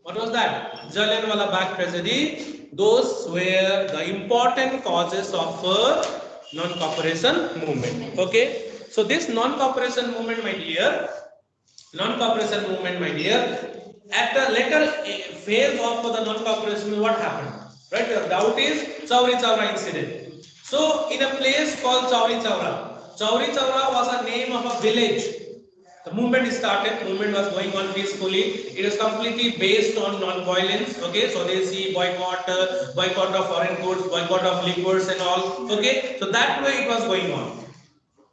What was that? Jallianwala Bagh tragedy. Those were the important causes of non-cooperation movement. Okay. So this non-cooperation movement, my dear, at the later phase of the non-cooperation, what happened? Right. The doubt is Chauri Chaura incident. So in a place called Chauri Chaura was a name of a village. The movement started, movement was going on peacefully. It is completely based on non-violence. Okay, so they see boycott of foreign goods, boycott of liquors and all. Okay, so that way it was going on.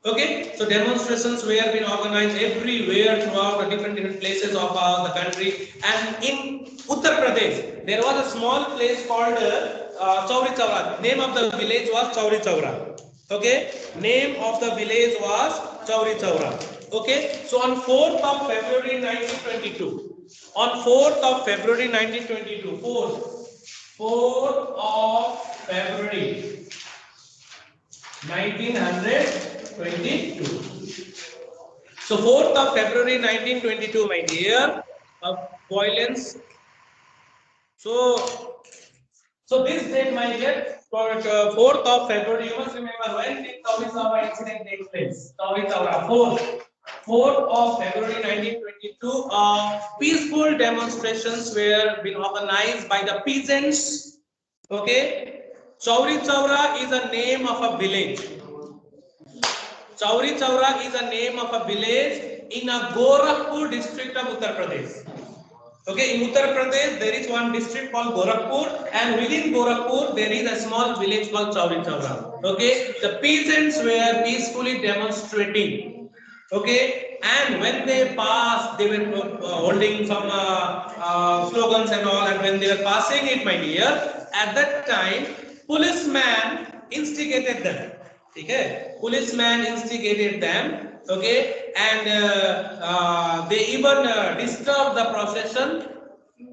Okay, so demonstrations were being organized everywhere throughout the different places of the country. And in Uttar Pradesh, there was a small place called Chauri Chaura. Name of the village was Chauri Chaura. Okay, name of the village was Chauri Chaura. Okay, so on 4th of February 1922, on 4th of February 1922, 4th of February 1922. So 4th of February 1922, my dear, violence. So this date, my dear, 4th of February, you must remember when did Chauri Chaura incident take place? Chauri Chaura, 4th of February 1922, peaceful demonstrations were being organized by the peasants. Okay, Chauri Chaura is a name of a village. Chauri Chaura is a name of a village in a Gorakhpur district of Uttar Pradesh. Okay, in Uttar Pradesh there is one district called Gorakhpur, and within Gorakhpur there is a small village called Chauri Chaura. Okay, the peasants were peacefully demonstrating. Okay, and when they passed, they were holding some slogans and all, and when they were passing it, my dear, at that time, policeman instigated them. Okay, policeman instigated them. Okay, and they even disturbed the procession.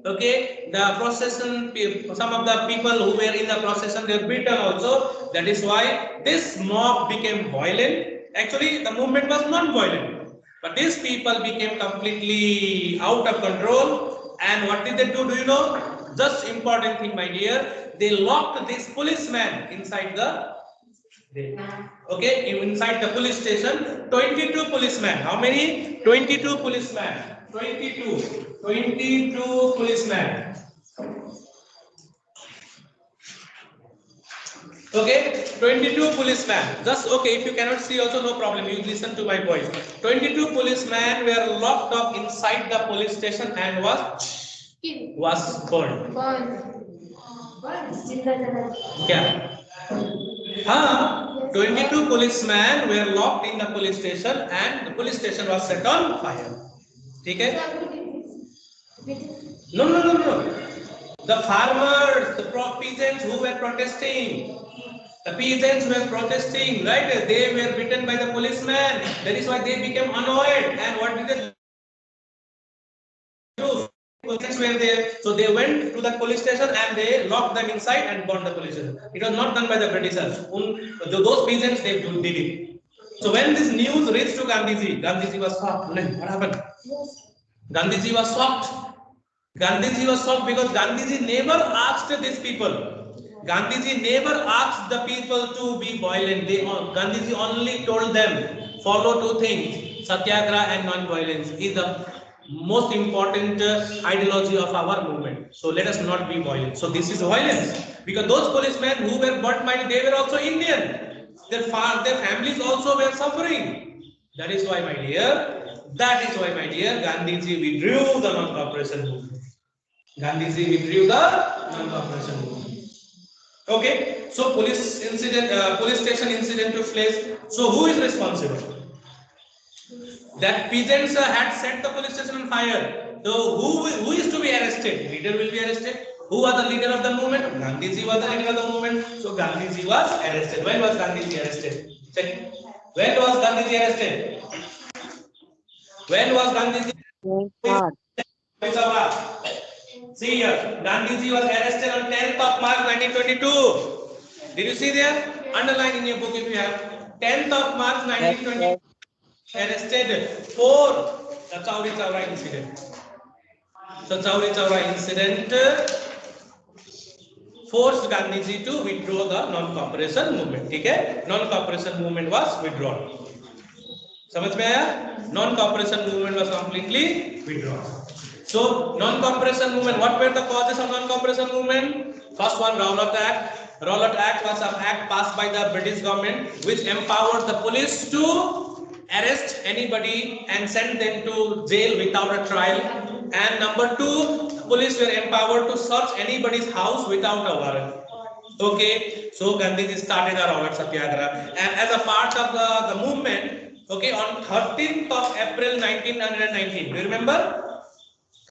Okay, the procession, some of the people who were in the procession, they were beaten also. That is why this mob became violent. Actually, the movement was non-violent, but these people became completely out of control. And what did they do? Do you know? Just important thing, my dear. They locked this policeman inside the inside the police station. 22 policemen. How many? 22 policemen. 22 policemen. Okay, 22 policemen. Just okay, if you cannot see also, no problem, you listen to my voice. 22 policemen were locked up inside the police station and was burned. Yeah. 22 policemen were locked in the police station and the police station was set on fire. Okay? No. The farmers, the peasants who were protesting, right? They were beaten by the policemen. That is why they became annoyed. And what did they do? Police were there, so they went to the police station and they locked them inside and burned the police station. It was not done by the Britishers. Those peasants, they did it. So when this news reached to Gandhiji was shocked. What happened? Gandhiji was shocked. Gandhiji was shocked because Gandhiji never asked these people. Gandhiji never asked the people to be violent. Gandhiji only told them, follow two things, satyagraha and non-violence is the most important ideology of our movement. So let us not be violent. So this is violence. Because those policemen who were burnt by, they were also Indian. Their families also were suffering. That is why, my dear, Gandhiji withdrew the non-cooperation movement. Okay, so police station incident took place. So who is responsible? That peasants had set the police station on fire. So who is to be arrested? Leader will be arrested. Who was the leader of the movement? Gandhiji was the leader of the movement. So Gandhiji was arrested. When was Gandhiji arrested? Check. When was Gandhiji arrested? When was Gandhiji? See here, Gandhiji was arrested on 10th of March 1922. Did you see there? Underline in your book if you have. 10th of March 1922. Arrested for the Chauri Chaura incident. So Chauri Chaura incident forced Gandhiji to withdraw the non-cooperation movement. ठीक है? Non-cooperation movement was withdrawn. समझ में आया? Non-cooperation movement was completely withdrawn. So non-cooperation movement. What were the causes of non-cooperation movement? First one, Rowlatt Act. Rowlatt Act was an act passed by the British government which empowered the police to arrest anybody and send them to jail without a trial. And number two, police were empowered to search anybody's house without a warrant. Okay, so Gandhiji started a Rowlatt Satyagraha, and as a part of the movement, okay, on 13th of April 1919, do you remember?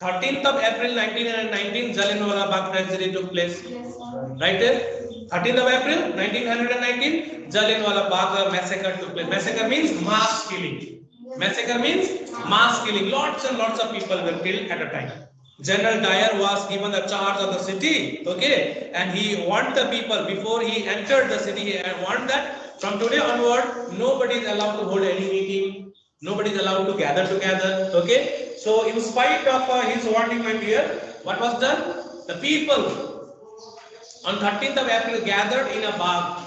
13th of April 1919, Jallianwala Bagh tragedy took place. Yes. Right there. 13th of April 1919, Jallianwala Bagh massacre took place. Massacre means mass killing. Massacre means mass killing. Lots and lots of people were killed at a time. General Dyer was given the charge of the city, okay, and he warned the people before he entered the city. He warned that from today onward, nobody is allowed to hold any meeting. Nobody is allowed to gather together. Okay. So, in spite of his warning, my dear, what was done? The people on 13th of April gathered in a bagh.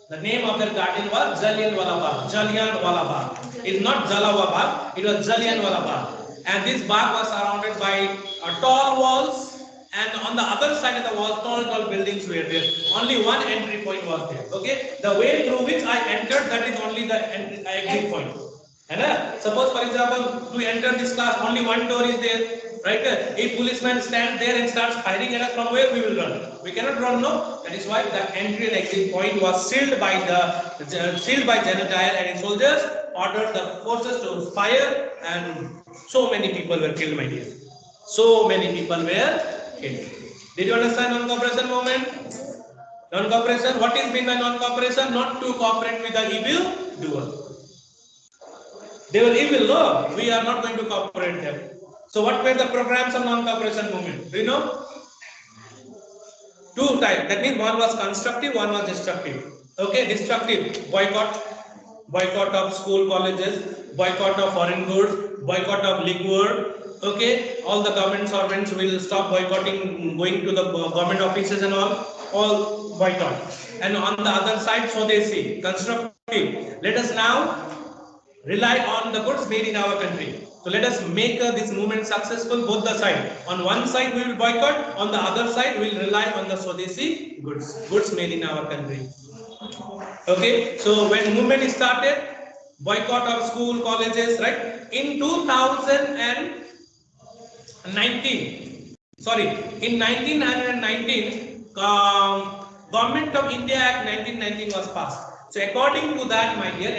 The name of their garden was Jallianwala Bagh. Jallianwala Bagh. It's not Jallianwala Bagh. It was Jallianwala Bagh. And this bagh was surrounded by tall walls, and on the other side of the wall, tall buildings were there. Only one entry point was there. Okay, the way through which I entered, that is only the exit point. And suppose, for example, to enter this class, only one door is there. Right? If policeman stands there and starts firing at us, from where we will run? We cannot run, no. That is why the entry and exit point was sealed by General Dyer and his soldiers. Ordered the forces to fire, and so many people were killed, my dear. So many people were killed. Did you understand non-cooperation movement? Non-cooperation. What is meant by non-cooperation? Not to cooperate with the evil doer. They were evil, no? We are not going to cooperate them. So what were the programs of non-cooperation movement? Do you know? Two types. That means one was constructive, one was destructive. Okay, destructive. Boycott of school, colleges, boycott of foreign goods, boycott of liquor. Okay, all the government servants will stop boycotting, going to the government offices and all boycott. And on the other side, Swadesi, constructive. Let us now rely on the goods made in our country. So let us make this movement successful, both the side. On one side we will boycott, on the other side we will rely on the Swadesi goods made in our country. Okay, so when movement started, boycott of school, colleges, right? In 1919, Government of India Act 1919 was passed. So according to that, my dear,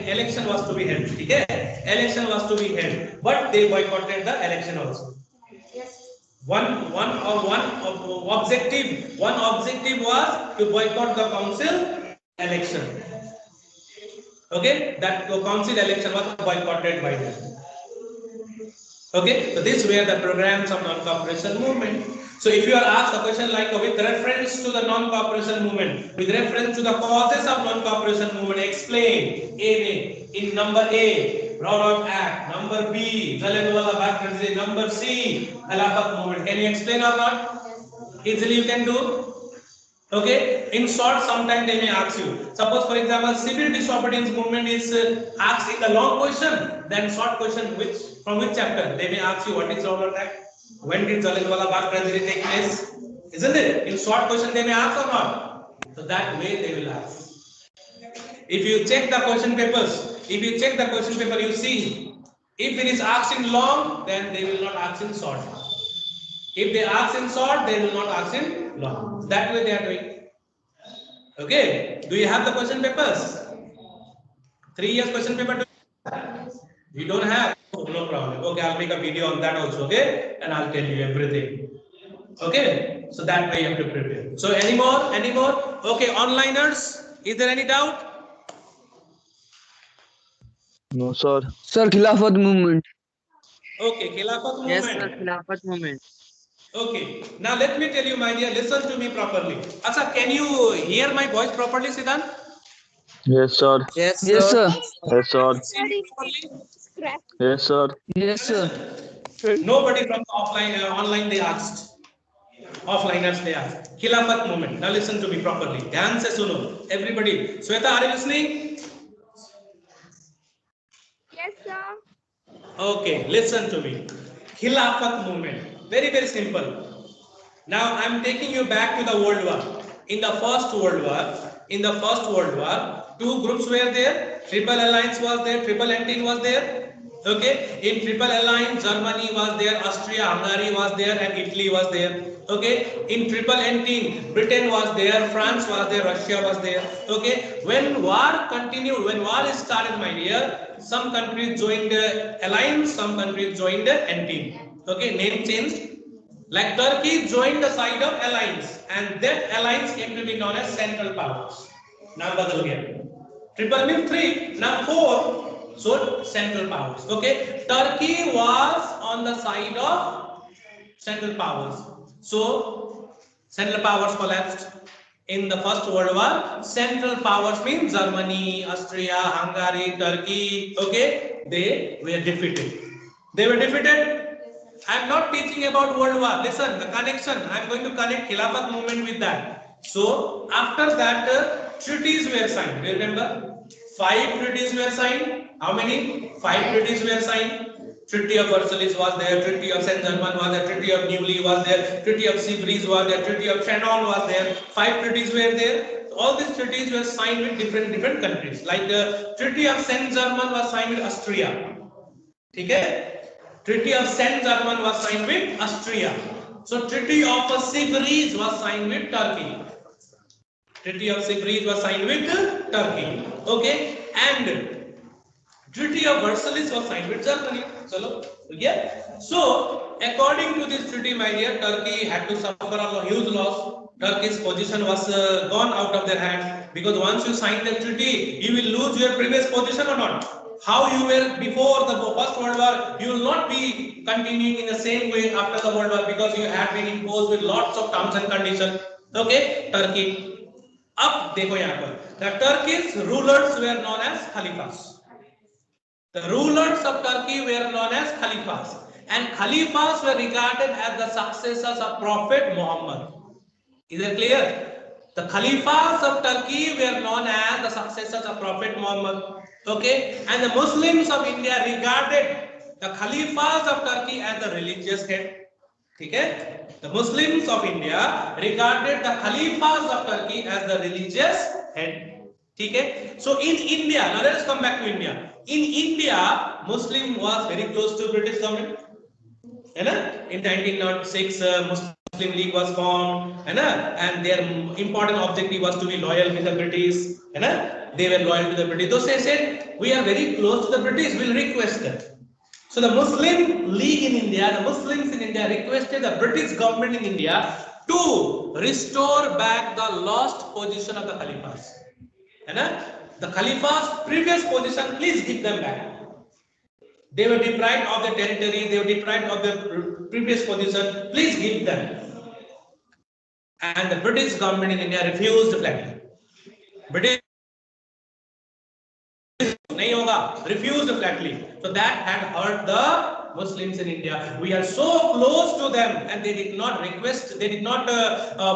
election was to be held. Okay? Election was to be held, but they boycotted the election also. One objective was to boycott the council election. Okay, that council election was boycotted by them. Okay, so these were the programs of non-cooperation movement. So if you are asked a question like with reference to the non-cooperation movement, with reference to the causes of non-cooperation movement, explain in number A, Rowlatt Act, number B, Jallianwala Bagh tragedy, number C, Khilafat movement. Can you explain or not? Easily you can do. Okay, in short, sometimes they may ask you. Suppose, for example, civil disobedience movement is asked in the long question, then short question, from which chapter? They may ask you what is Rowlatt Act, when did Jallianwala Bagh tragedy take place, isn't it? In short question, they may ask or not. So that way they will ask. If you check the question papers, you see if it is asked in long, then they will not ask in short. If they ask in short, they will not ask in long. That way they are doing. Okay. Do you have the question papers? 3 years question paper? You don't have? Oh, no problem. Okay, I'll make a video on that also. Okay, and I'll tell you everything. Okay. So that way you have to prepare. So any more? Okay, onliners. Is there any doubt? No, sir. Sir, Khilafat movement. Okay, Khilafat movement. Yes, sir, Khilafat movement. Okay, now let me tell you, my dear, listen to me properly. Acha, can you hear my voice properly, Siddhant? Yes, sir. Yes, sir. Yes, sir. Yes, sir. Yes, sir. Nobody from the offline, online they asked. Offliners they asked. Khilafat movement. Now listen to me properly. Dhyan se suno. Everybody. Sweta, are you listening? Yes, sir. Okay, listen to me. Khilafat movement. Very, very simple. Now I'm taking you back to the World War. In the First World War, two groups were there. Triple Alliance was there. Triple Entente was there. Okay. In Triple Alliance, Germany was there, Austria-Hungary was there, and Italy was there. Okay. In Triple Entente, Britain was there, France was there, Russia was there. Okay. When war continued, when war started, my dear, some countries joined the alliance, some countries joined the Entente. Okay. Name changed. Like Turkey joined the side of alliance, and that alliance came to be known as Central Powers. Now badal gaya. Triple means 3, now 4. So Central Powers. Okay, Turkey was on the side of Central Powers. So Central Powers collapsed in the First World War. Central Powers means Germany, Austria, Hungary, Turkey. Okay, they were defeated. They were defeated. I am not teaching about World War. Listen, the connection. I am going to connect Khilafat movement with that. So after that, treaties were signed. Do you remember? 5 treaties were signed. How many? 5 treaties were signed. Treaty of Versailles was there. Treaty of Saint-Germain was there. Treaty of Neuilly was there. Treaty of Sevres was there. Treaty of Chinon was there. 5 treaties were there. All these treaties were signed with different countries. Like the Treaty of Saint-Germain was signed with Austria. Okay? Treaty of Saint-Germain was signed with Austria. So Treaty of Sevres was signed with Turkey. Treaty of Sevres was signed with Turkey. Okay, and Treaty of Versailles was signed with Germany. Chalo, yeah. So according to this treaty, my dear, Turkey had to suffer a huge loss. Turkey's position was gone out of their hand, because once you sign the treaty, you will lose your previous position or not. How you were before the First World War, you will not be continuing in the same way after the World War, because you have been imposed with lots of terms and conditions. Okay, Turkey. Ab dekho yahan par. The Turkish rulers were known as Khalifas. The rulers of Turkey were known as Khalifas, and Khalifas were regarded as the successors of Prophet Muhammad. Is it clear? The Khalifas of Turkey were known as the successors of Prophet Muhammad. Okay, and the Muslims of India regarded the Khalifas of Turkey as the religious head. Okay, the Muslims of India regarded the Khalifas of Turkey as the religious head. Okay, so in India, now let us come back to India. In India, Muslim was very close to British government. In 1906, Muslim League was formed, and their important objective was to be loyal with the British. They were loyal to the British. Those they said, we are very close to the British, we'll request them. So the Muslim League in India, the Muslims in India requested the British government in India to restore back the lost position of the Khalifas. The Khalifas' previous position, please give them back. They were deprived of their territory, they were deprived of their previous position, please give them. And the British government in India refused flatly. British refused flatly. So that had hurt the Muslims in India. We are so close to them, and they did not request, they did not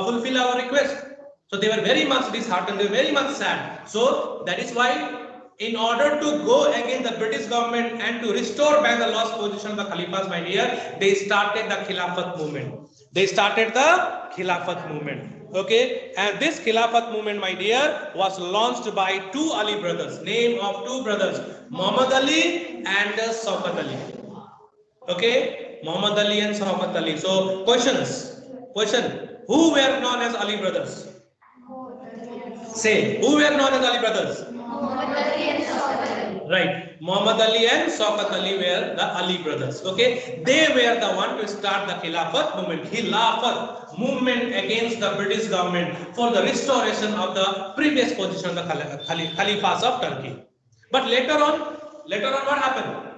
fulfill our request. So they were very much disheartened, they were very much sad. So that is why, in order to go against the British government and to restore back the lost position of the Khalifas, my dear, they started the Khilafat movement. They started the Khilafat movement. Okay, and this Khilafat movement, my dear, was launched by 2 Ali brothers. Name of 2 brothers, Muhammad Ali and Shaukat Ali. Okay, Muhammad Ali and Shaukat Ali. So question, who were known as Ali brothers? Say, who were known as Ali brothers? Muhammad Ali and Shaukat Ali. Right, Muhammad Ali and Shaukat Ali were the Ali brothers. Okay, they were the one to start the Khilafat movement against the British government for the restoration of the previous position of the Khalifas of Turkey. But later on what happened?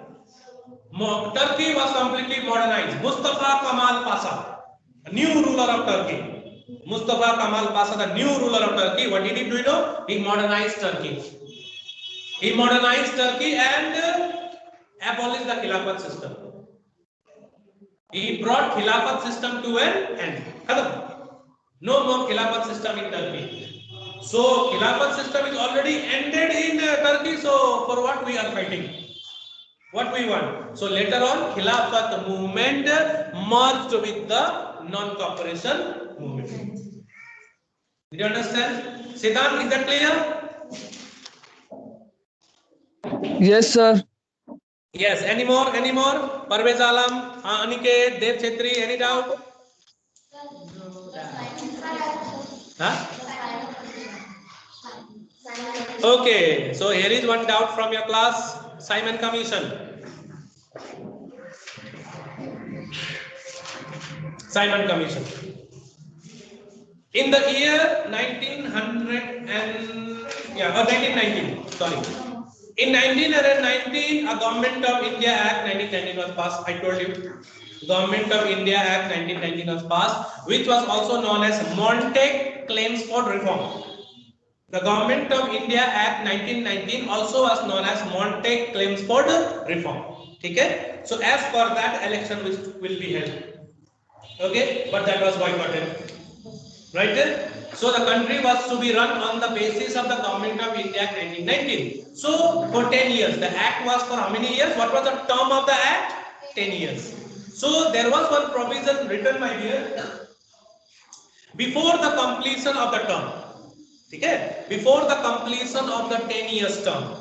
Turkey was completely modernized. Mustafa Kemal Pasha, a new ruler of Turkey. Mustafa Kemal Pasha, the new ruler of Turkey, what did he do? You know? He modernized Turkey. He modernized Turkey and abolished the Khilafat system. He brought Khilafat system to an end. No more Khilafat system in Turkey. So Khilafat system is already ended in Turkey. So for what we are fighting? What we want? So later on, Khilafat movement merged with the non-cooperation movement. Did you understand? Siddhant, is that clear? Yes, sir. Yes. Any more? Any more? Parvez Alam, Aniket, Dev Chetri. Any doubt? Huh? Okay. So here is one doubt from your class. Simon Commission. Simon Commission. In the year 1919. Sorry. In 1919, a Government of India Act 1919 was passed. I told you. Government of India Act 1919 was passed, which was also known as Montague-Chelmsford Reform. The Government of India Act 1919 also was known as Montague-Chelmsford Reform. Okay? So as per that, election will be held. Okay? But that was boycotted. Right? So the country was to be run on the basis of the Government of India Act 1919. So for 10 years, the act was for how many years? What was the term of the act? 10 years. So there was one provision written, my dear, before the completion of the term. Okay? Before the completion of the 10 years term.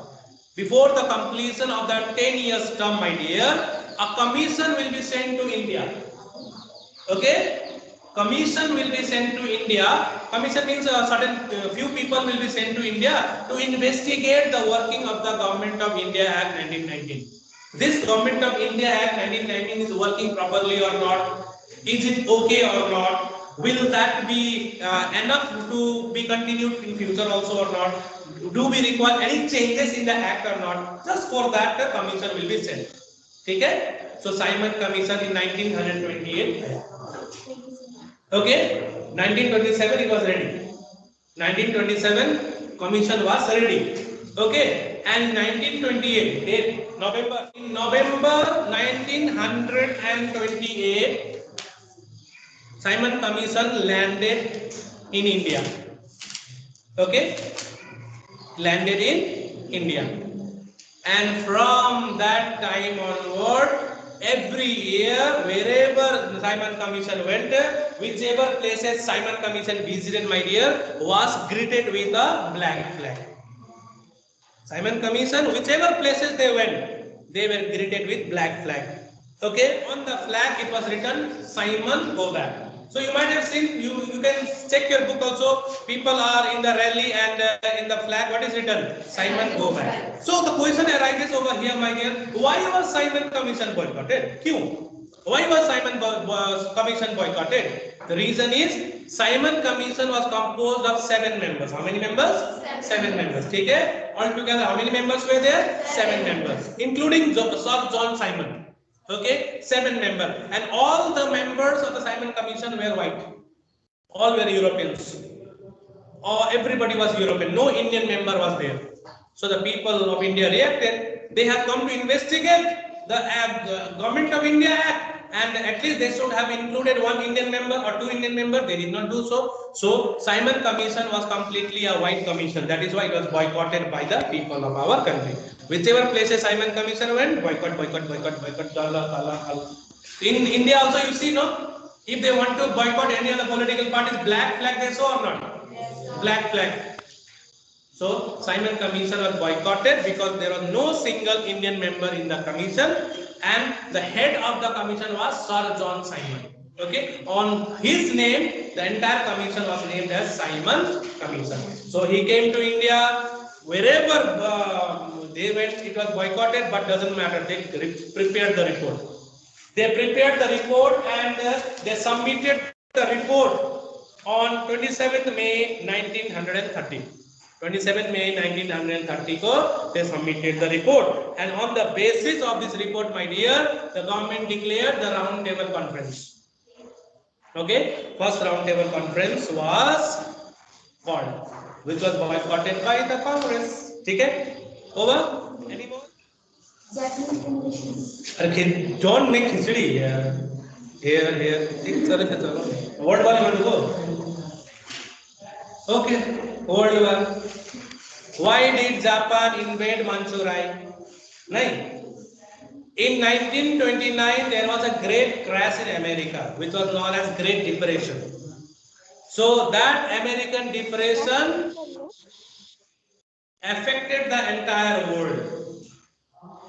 Before the completion of the 10 years term, my dear, a commission will be sent to India. Okay? Commission will be sent to India. Commission means a certain few people will be sent to India to investigate the working of the Government of India Act 1919. This Government of India Act 1919 is working properly or not? Is it okay or not? Will that be enough to be continued in future also or not? Do we require any changes in the act or not? Just for that, the commission will be sent. Okay? So Simon Commission in 1928. Okay, 1927 it was ready. 1927 commission was ready. Okay, and 1928 date November. In November 1928, Simon Commission landed in India. Okay, landed in India, and from that time onward, every year, wherever Simon Commission went, whichever places Simon Commission visited, my dear, was greeted with a black flag. Simon Commission, whichever places they went, they were greeted with black flag. Okay, on the flag it was written Simon Go Back. So you might have seen, you can check your book also, people are in the rally and in the flag, what is written? Simon Go Back. So the question arises over here, my dear, why was Simon Commission boycotted? Why was Simon Commission boycotted? The reason is, Simon Commission was composed of 7 members. How many members? 7 members. Okay? Altogether, how many members were there? 7 members, including Sir John Simon. Okay, 7 members, and all the members of the Simon Commission were white. All were Europeans. Everybody was European. No Indian member was there. So the people of India reacted. They have come to investigate the Government of India Act, and at least they should have included 1 Indian member or 2 Indian members. They did not do so. So Simon Commission was completely a white commission. That is why it was boycotted by the people of our country. Whichever places Simon Commission went, boycott. In India also, you see, no? If they want to boycott any other political parties, black flag they show or not? Yes, black flag. So Simon Commission was boycotted because there was no single Indian member in the commission, and the head of the commission was Sir John Simon. Okay, on his name, the entire commission was named as Simon Commission. So he came to India. Wherever they went, it was boycotted, but doesn't matter. They prepared the report. They prepared the report and they submitted the report on 27th May 1930. 27th May 1930 they submitted the report, and on the basis of this report, my dear, the government declared the round table conference. Okay, first round table conference was called, which was boycotted by the Congress. Okay, over. Any more? Okay, don't make history. here. ठीक चले थे चलो. World War में रुको. Okay. World War. Why did Japan invade Manchuria? नहीं. In 1929, there was a great crash in America, which was known as Great Depression. So that American Depression affected the entire world.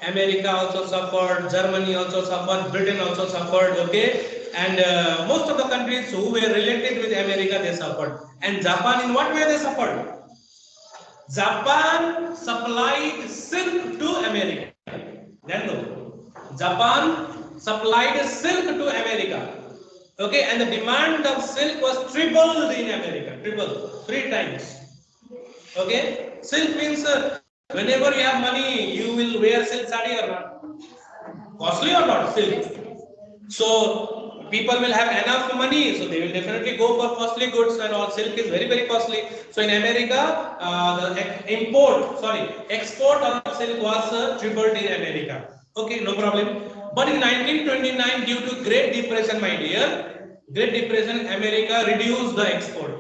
America also suffered, Germany also suffered, Britain also suffered, okay? And most of the countries who were related with America, they suffered. And Japan, in what way they suffered? Japan supplied silk to America. Then no. Japan supplied silk to America. Okay, and the demand of silk was tripled in America. Triple, 3 times. Okay, silk means whenever you have money, you will wear silk sari or not? Costly or not? Silk. So people will have enough money, so they will definitely go for costly goods, and all silk is very, very costly. So in America, the export of silk was tripled in America. Okay, no problem. But in 1929, due to Great Depression, my dear, Great Depression, America reduced the export,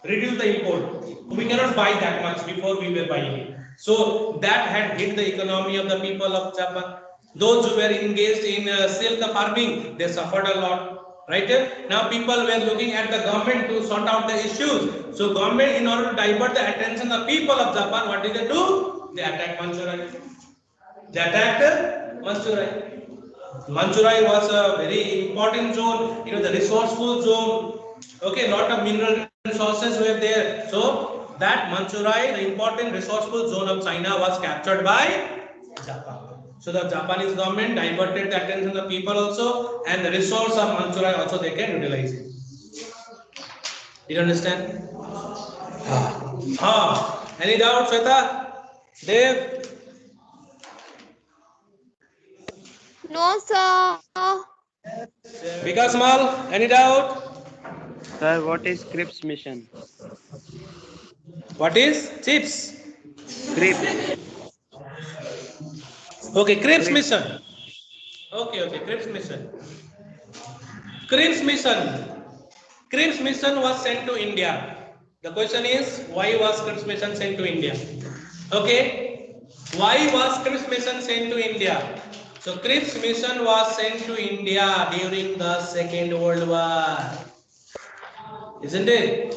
reduced the import. We cannot buy that much before we were buying it. So that had hit the economy of the people of Japan. Those who were engaged in silk farming, they suffered a lot. Right? Now people were looking at the government to sort out the issues. So government, in order to divert the attention of the people of Japan, what did they do? They attacked Manchuria. They attacked Manchuria. Manchuria was a very important zone, the resourceful zone. Okay, lot of mineral resources were there. So that Manchuria, the important resourceful zone of China, was captured by Japan. So the Japanese government diverted the attention of the people also, and the resource of Manchuria also they can utilize it. Did you understand? Any doubt, Shweta? Dev? No, sir. Vikas Mal, any doubt? Sir, what is Cripps mission? What is CHIPS? Cripps. Okay, Cripps mission. Okay, Cripps mission. Cripps mission was sent to India. The question is, why was Cripps mission sent to India? Okay, why was Cripps mission sent to India? So Cripps mission was sent to India during the Second World War. Isn't it?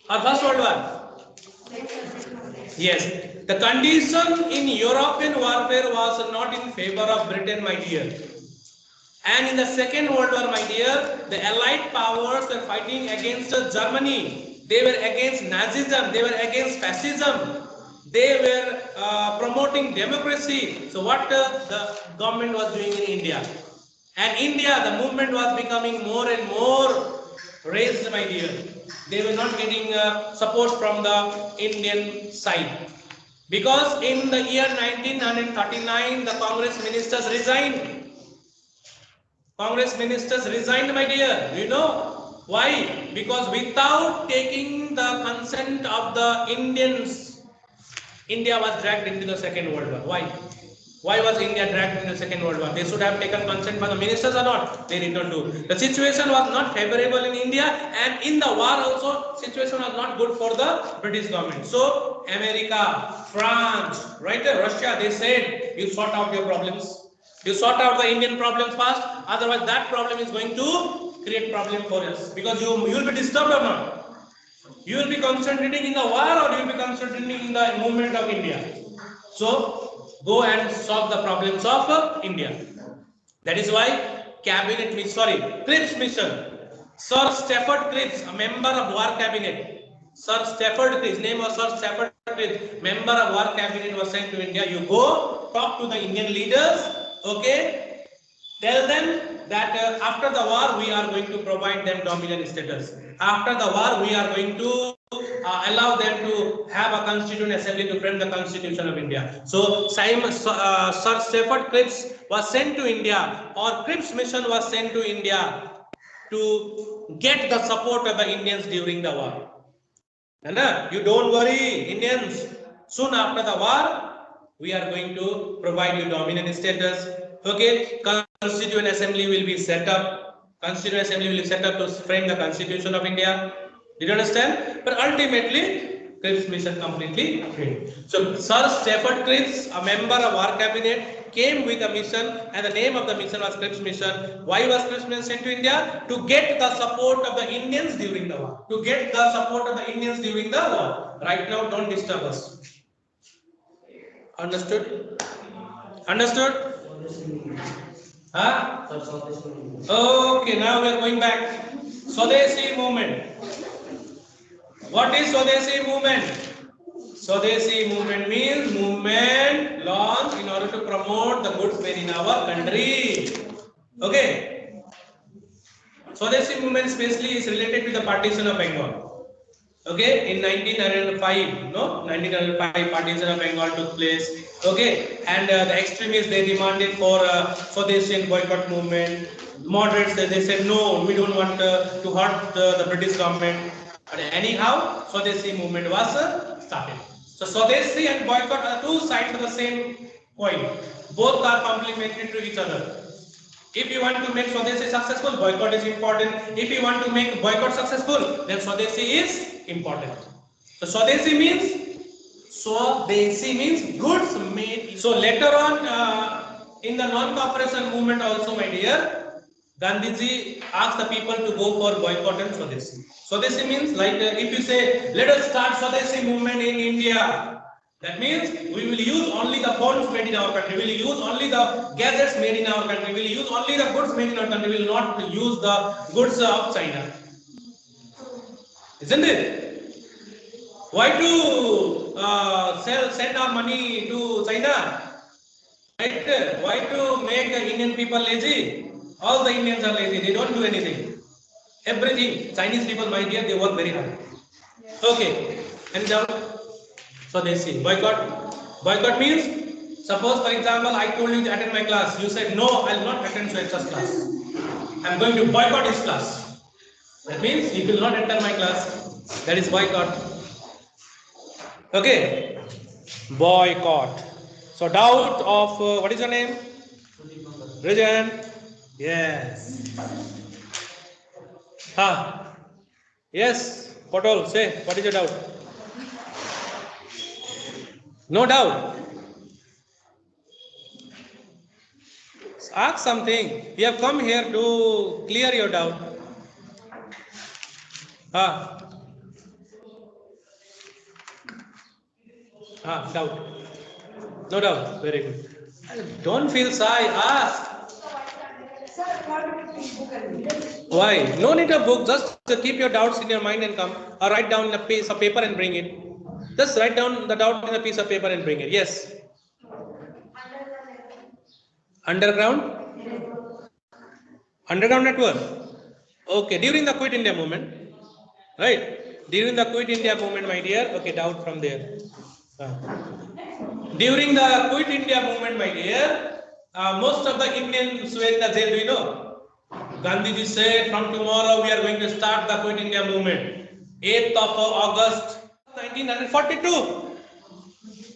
Or First World War? Yes. The condition in European warfare was not in favor of Britain, my dear. And in the Second World War, my dear, the Allied powers were fighting against Germany. They were against Nazism. They were against fascism. They were promoting democracy. So what the government was doing in India? And India, the movement was becoming more and more raised, my dear. They were not getting support from the Indian side. Because in the year 1939, the Congress ministers resigned. Congress ministers resigned, my dear. You know why? Because without taking the consent of the Indians, India was dragged into the Second World War. Why? Why was India dragged into the Second World War? They should have taken consent by the ministers or not. They did not do. The situation was not favorable in India, and in the war also, situation was not good for the British government. So America, France, right, Russia, they said, you sort out your problems. You sort out the Indian problems first. Otherwise, that problem is going to create problem for us, because you will be disturbed or not. You will be concentrating in the war, or you will be concentrating in the movement of India. So go and solve the problems of India. That is why Cripps mission. Sir Stafford Cripps, a member of War Cabinet. Sir Stafford Cripps, name was Sir Stafford Cripps, member of War Cabinet, was sent to India. You go talk to the Indian leaders. Okay, tell them that after the war we are going to provide them dominion status. After the war we are going to allow them to have a constituent assembly to frame the constitution of India. So Sir Stafford Cripps was sent to India, or Cripps mission was sent to India to get the support of the Indians during the war. And you don't worry, Indians, soon after the war we are going to provide you dominion status. Okay, Constituent Assembly will be set up. Constituent Assembly will be set up to frame the Constitution of India. Did you understand? But ultimately, Cripps mission completely failed. So Sir Stafford Cripps, a member of our cabinet, came with a mission, and the name of the mission was Cripps mission. Why was Cripps mission sent to India? To get the support of the Indians during the war. To get the support of the Indians during the war. Right now, don't disturb us. Understood? Understood? Huh? Okay, now we are going back. Swadeshi movement. What is Swadeshi movement? Swadeshi movement means movement launched in order to promote the goods made in our country. Okay. Swadeshi movement especially is related to the partition of Bengal. Okay, in 1905, 1905 partition of Bengal took place. Okay, and the extremists, they demanded for Swadeshi and boycott movement. Moderates, they said no, we don't want to hurt the British government. But anyhow, Swadeshi movement was started. So Swadeshi and boycott are two sides of the same coin. Both are complementary to each other. If you want to make Swadeshi successful, boycott is important. If you want to make boycott successful, then Swadeshi is important. So Swadeshi means goods made. So later on in the non-cooperation movement also, my dear, Gandhiji asked the people to go for boycott and Swadeshi. Swadeshi means like if you say, let us start Swadeshi movement in India. That means we will use only the phones made in our country. We will use only the gadgets made in our country. We will use only the goods made in our country. We will not use the goods of China. Isn't it? Why to send our money to China? Right? Why to make the Indian people lazy? All the Indians are lazy. They don't do anything. Everything. Chinese people, my dear, they work very hard. Okay. And now, so they see boycott. Boycott means, suppose for example, I told you to attend my class. You said no, I will not attend Swetcha's class. I am going to boycott his class. That means he will not enter my class. That is boycott. Okay. Boycott. So doubt of what is your name? Rajan. Yes. Yes. Potol, say what is your doubt? No doubt. Ask something. We have come here to clear your doubt. Doubt. No doubt. Very good. Don't feel shy. Ask. Why? No need a book. Just keep your doubts in your mind and come. Or write down a piece of paper and bring it. Just write down the doubt in a piece of paper and bring it. Yes. Underground? Underground network? Okay. During the Quit India movement. Right? During the Quit India movement, my dear. Okay, doubt from there. During the Quit India movement, my dear, most of the Indians were in the jail, do you know? Gandhiji said, from tomorrow we are going to start the Quit India movement. 8th of August 1942.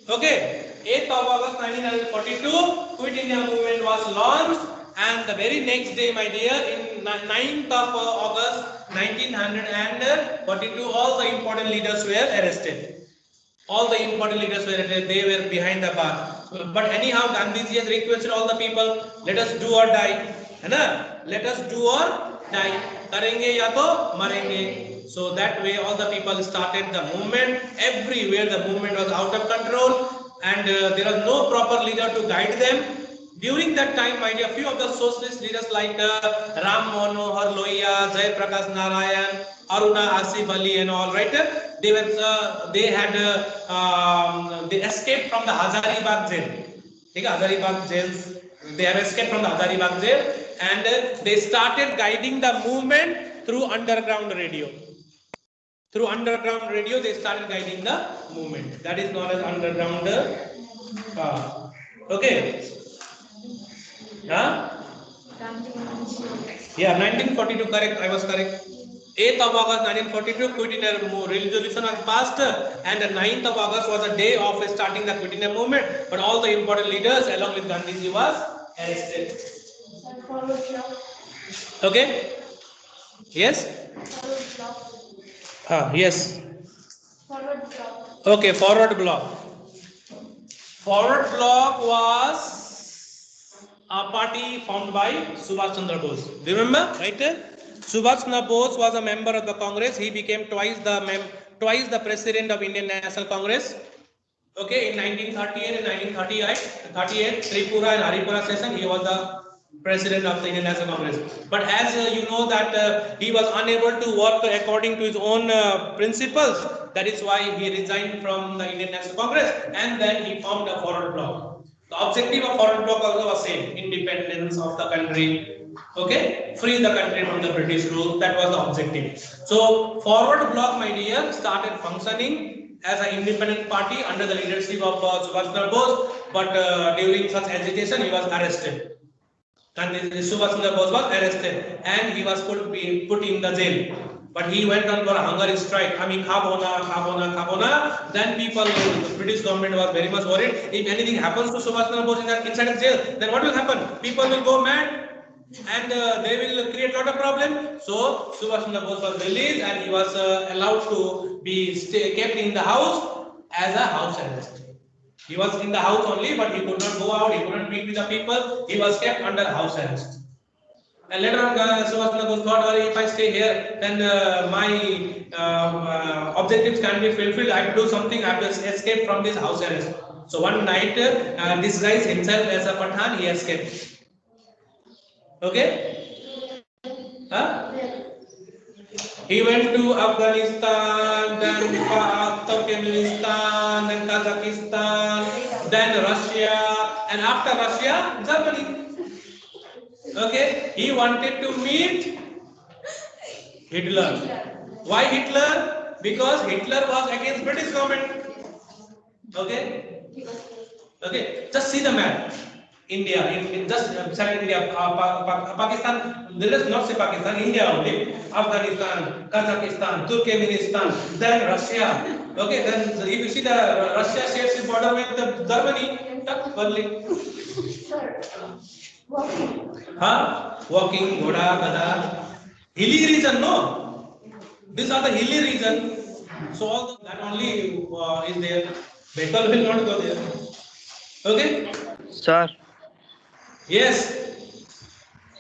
Okay, 8th of August 1942, Quit India movement was launched, and the very next day, my dear, in 9th of August 1942, all the important leaders were arrested. All the important leaders were arrested. They were behind the bar. But anyhow, Gandhiji has requested all the people, let us do or die. Let us do or die. Karenge ya to marenge. So that way all the people started the movement. Everywhere the movement was out of control, and there was no proper leader to guide them. During that time, my dear, few of the socialist leaders like Ram Manohar Lohia, Jai Prakash Narayan, Aruna Asif Ali and all, right? They escaped from the Hazaribagh jail. Hazaribagh jails. They have escaped from the Hazaribagh jail, and they started guiding the movement through underground radio. Through underground radio, they started guiding the movement. That is known as underground. Okay. Yeah, 1942, correct. I was correct. 8th of August 1942, Quit India resolution was passed, and the 9th of August was the day of starting the Quit India movement. But all the important leaders, along with Gandhiji, was arrested. Okay. Yes. Yes. Okay. Forward block. Forward block was a party formed by Subhash Chandra Bose. Do you remember? Right? Subhash Chandra Bose was a member of the Congress. He became twice the president of Indian National Congress. Okay, in 1938 and 1938, Tripura and Haripura session, he was the president of the Indian National Congress. But as you know that he was unable to work according to his own principles, that is why he resigned from the Indian National Congress and then he formed a forward bloc. The objective of forward bloc also was same: independence of the country. Okay, free the country from the British rule. That was the objective. So forward bloc, my dear, started functioning as an independent party under the leadership of Subhash Chandra Bose, but during such agitation he was arrested. And Subhash Chandra Bose was arrested and he was put in the jail. But he went on for a hunger strike. I mean, khabona. Then people, the British government was very much worried. If anything happens to Subhash Chandra Bose inside the jail, then what will happen? People will go mad and they will create a lot of problem. So Subhash Chandra Bose was released and he was allowed to be kept in the house as a house arrest. He was in the house only, but he could not go out. He could not meet with the people. He was kept under house arrest. And later on, Subhash Chandra Bose thought, if I stay here, then my objectives can be fulfilled. I have to do something. I have to escape from this house arrest. So one night, disguised himself as a Pathan, he escaped. Okay? Huh? He went to Afghanistan, then Turkmenistan, then Kazakhstan, then Russia, and after Russia, Germany. Okay? He wanted to meet Hitler. Why Hitler? Because Hitler was against British government. Okay? Okay? Just see the map. India, in just India, Pakistan, let us not say Pakistan, India only, Afghanistan, Kazakhstan, Turkmenistan, then Russia. Okay, then if you see the Russia shares its border with the Germany, Berlin. Walking, Ghoda, Gada. Hilly region, no? These are the hilly region. So all that only is there. Vehicle will not go there. Okay? Sir. Yes.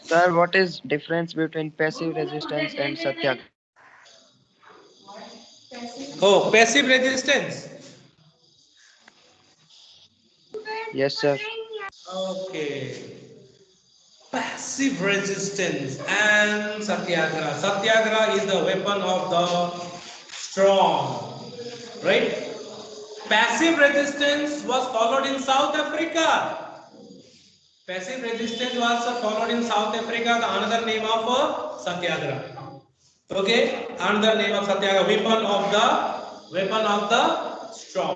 Sir, what is difference between passive resistance and satyagraha? Oh, passive resistance. Yes, sir. Okay. Passive resistance and satyagraha. Satyagraha is the weapon of the strong, right? Passive resistance was followed in South Africa. Passive resistance was followed in South Africa, the another name of Satyagraha. Okay, another name of Satyagraha, weapon of the strong.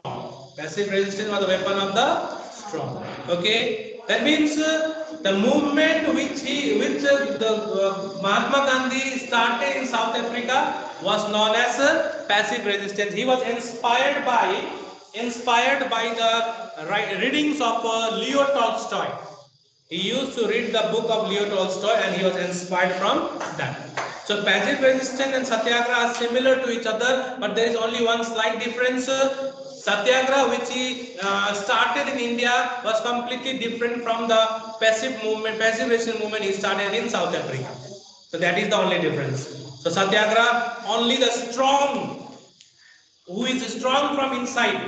Passive resistance was the weapon of the strong. Okay, that means the movement which Mahatma Gandhi started in South Africa was known as passive resistance. He was inspired by the readings of Leo Tolstoy. He used to read the book of Leo Tolstoy and he was inspired from that. So passive resistance and satyagraha are similar to each other, but there is only one slight difference. Satyagraha, which he started in India, was completely different from the passive resistance movement he started in South Africa. So that is the only difference. So satyagraha, only the strong, who is strong from inside.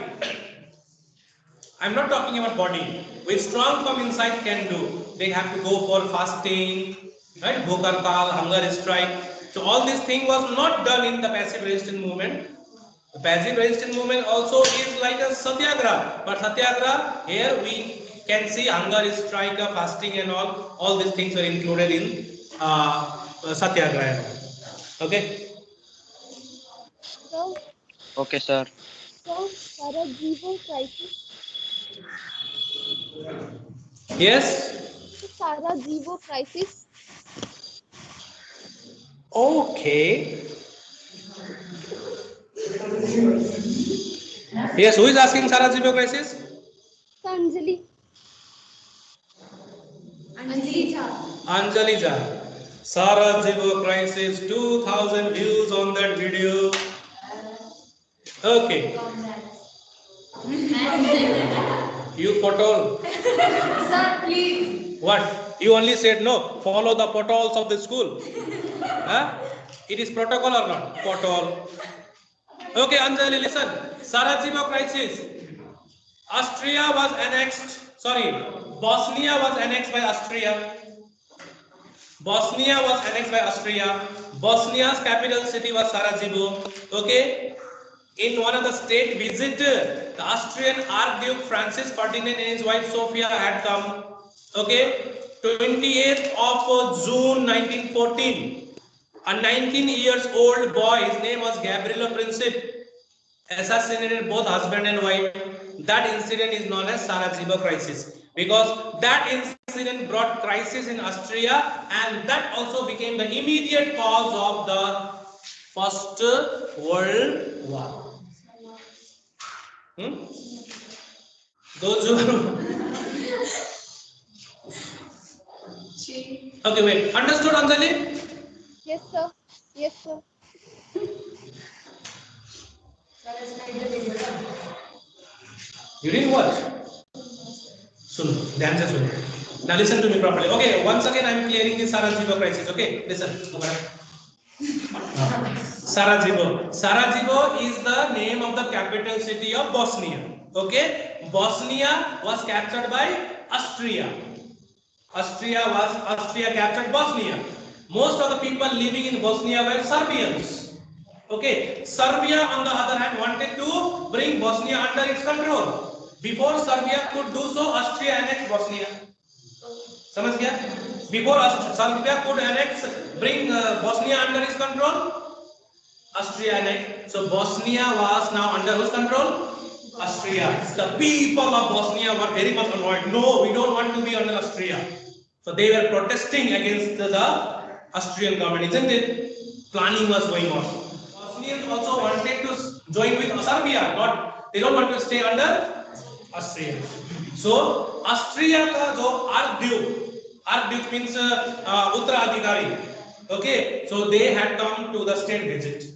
I'm not talking about body. Which strong from inside can do. They have to go for fasting, right? Bhukh Hartal, hunger strike. So all this thing was not done in the passive resistance movement. The passive resistance movement also is like a satyagraha. But satyagraha, here we can see hunger strike, fasting and all these things were included in satyagraha. Okay? So, Okay, sir. Sarajevo crisis. Yes? Sarajevo crisis. Okay. Yes, who is asking Sarajevo crisis? Sanjali. Anjali Jha. Sarajevo crisis, 2000 views on that video. Okay. You potol. Sir, please. What? You only said no. Follow the protocols of the school. Huh? It is protocol or not? Potol. Okay, Anjali, listen. Sarajevo crisis. Austria was annexed. Sorry, Bosnia was annexed by Austria. Bosnia was annexed by Austria. Bosnia's capital city was Sarajevo. Okay. In one of the state visit, the Austrian Archduke Francis Ferdinand and his wife Sofia had come. Okay. 28th of June 1914. A 19 years old boy, his name was Gabrielo Princip, assassinated both husband and wife. That incident is known as Sarajevo crisis, because that incident brought crisis in Austria, and that also became the immediate cause of the First World War. Those who okay, wait. Understood, Anjali? Yes, sir. Yes, sir. You didn't watch? Suno, ध्यान से सुनो. Now listen to me properly. Okay, once again I am clearing the Sarajevo crisis. Okay, listen. Sarajevo. Sarajevo is the name of the capital city of Bosnia. Okay, Bosnia was captured by Austria. Austria captured Bosnia. Most of the people living in Bosnia were Serbians. Okay, Serbia on the other hand wanted to bring Bosnia under its control. Before Serbia could do so, Austria annexed Bosnia. समझ गया? Before Serbia could bring Bosnia under its control, Austria annexed. So Bosnia was now under whose control? Austria. The people of Bosnia were very much annoyed. No, we don't want to be under Austria. So they were protesting against the Austrian government, isn't it? Planning was going on. Bosnians also wanted to join with Serbia. They don't want to stay under Austria. So Austria का जो Archduke means Uttaradhikari. Okay, so they had come to the state visit.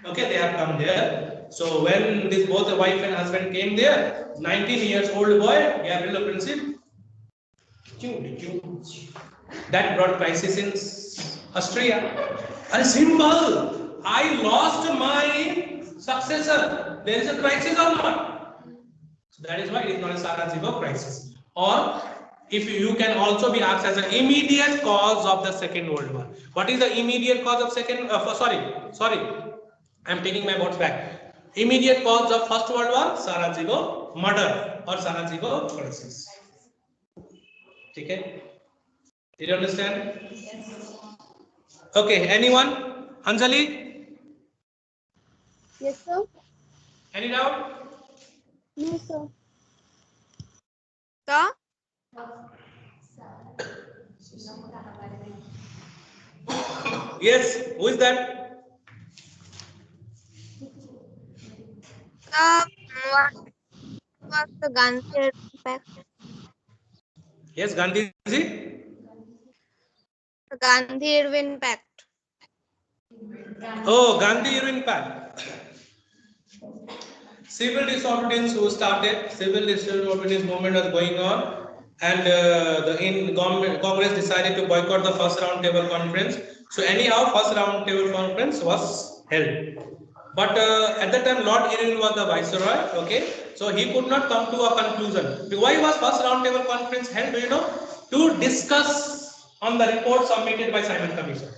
Okay, they have come there. So when this both the wife and husband came there, 19 years old boy, Gabrielo Princip, that brought crisis in Austria. And simple, I lost my successor. There is a crisis or not? So that is why it is known as Sarajevo crisis. Or if you can also be asked as an immediate cause of the Second World War. What is the immediate cause of sorry, I am taking my words back. Immediate cause of First World War, Sarajevo murder or Sarajevo crisis. Okay? Did you understand? Yes. Okay, anyone? Anjali? Yes, sir. Any doubt? No, sir. Sir? Yes, who is that? What was the Gandhi Pact? Yes, Gandhi ji. The Gandhi-Irwin Pact. Oh, Gandhi-Irwin Pact. Civil disobedience who started. Civil disobedience movement was going on, and Congress decided to boycott the first round table conference. So anyhow, first round table conference was held. But at that time, Lord Irwin was the viceroy. Okay, so he could not come to a conclusion. Why was first round table conference held? Do you know? To discuss on the report submitted by Simon Commission.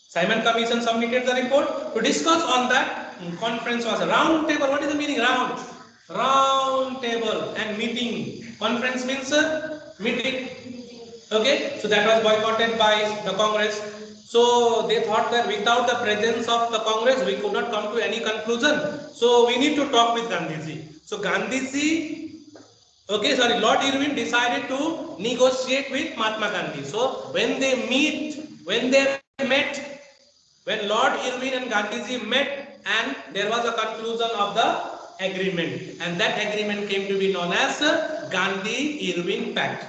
Simon Commission submitted the report. To discuss on that, conference was a round table. What is the meaning? Round. Round table and meeting. Conference means meeting. Okay, so that was boycotted by the Congress. So they thought that without the presence of the Congress, we could not come to any conclusion. So we need to talk with Gandhiji. So Gandhiji, Lord Irwin decided to negotiate with Mahatma Gandhi. So when Lord Irwin and Gandhiji met, and there was a conclusion of the agreement, and that agreement came to be known as Gandhi-Irwin Pact.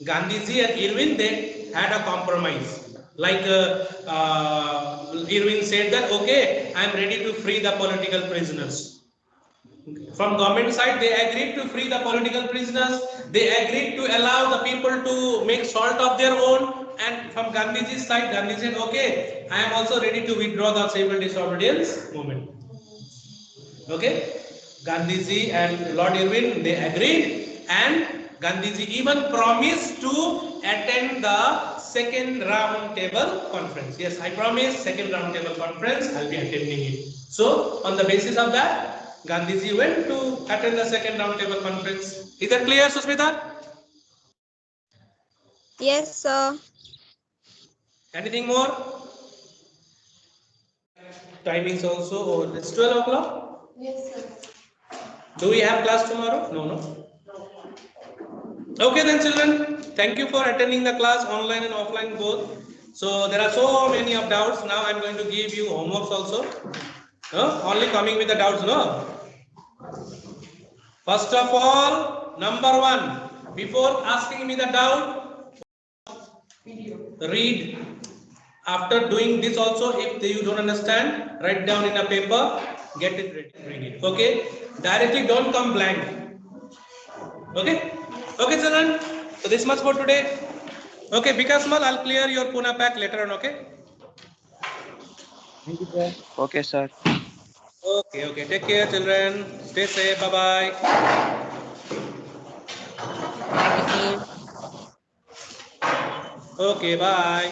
Gandhiji and Irwin, they had a compromise. Like Irwin said that, okay, I am ready to free the political prisoners. From government side, they agreed to free the political prisoners. They agreed to allow the people to make salt of their own. And from Gandhiji's side, Gandhi said, okay, I am also ready to withdraw the civil disobedience movement. Okay, Gandhiji and Lord Irwin, they agreed, and Gandhiji even promised to attend the second round table conference. Yes, I promise second round table conference, I'll be attending it. So on the basis of that, Gandhiji went to attend the second round table conference. Is that clear, Susmita? Yes, sir. Anything more? Timings also, oh, it's 12 o'clock? Yes, sir. Do we have class tomorrow? No. Okay then, children, thank you for attending the class, online and offline both. So there are so many of doubts. Now I'm going to give you homeworks also. Only coming with the doubts, no? First of all, number one, before asking me the doubt, read. After doing this also, if you don't understand, write down in a paper, get it ready, bring it. Okay? Directly don't come blank. Okay? Okay, children. So this much for today. Okay, Bikasmal, I'll clear your Pune pack later on, okay? Okay, sir. Okay. Take care, children. Stay safe. Bye-bye. Okay, bye.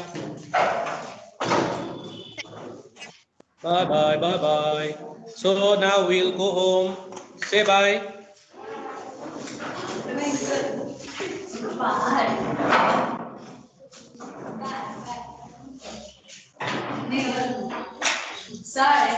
Bye-bye. So now we'll go home. Say bye. Sir,